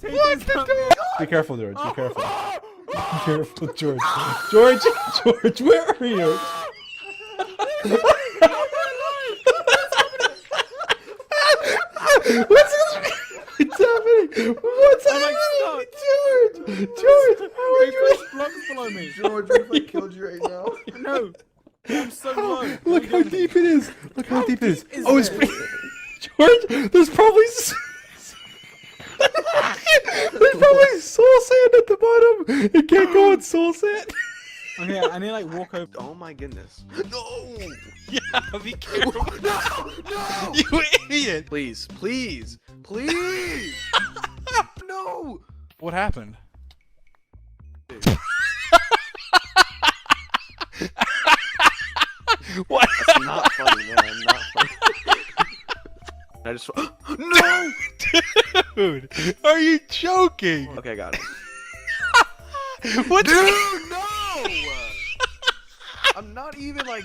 What the door? Be careful, George. Be careful. Be careful, George. George, George, where are you? What's happening? What's happening? George! George! How are you? Blocks below me. George, what if I killed you right now? No. I'm so low. Look how deep it is. Look how deep it is. deep is Oh, it's it? George. There's probably there's probably soul sand at the bottom. It can't go in soul sand. Okay, I need to like walk over. Oh my goodness. No! Yeah, be careful. No! No! You idiot. Please, please, please! No! What happened? What? That's not funny, man. Not funny. I just. No! Dude, are you joking? Okay, I got it. What? Dude, no! I'm not even like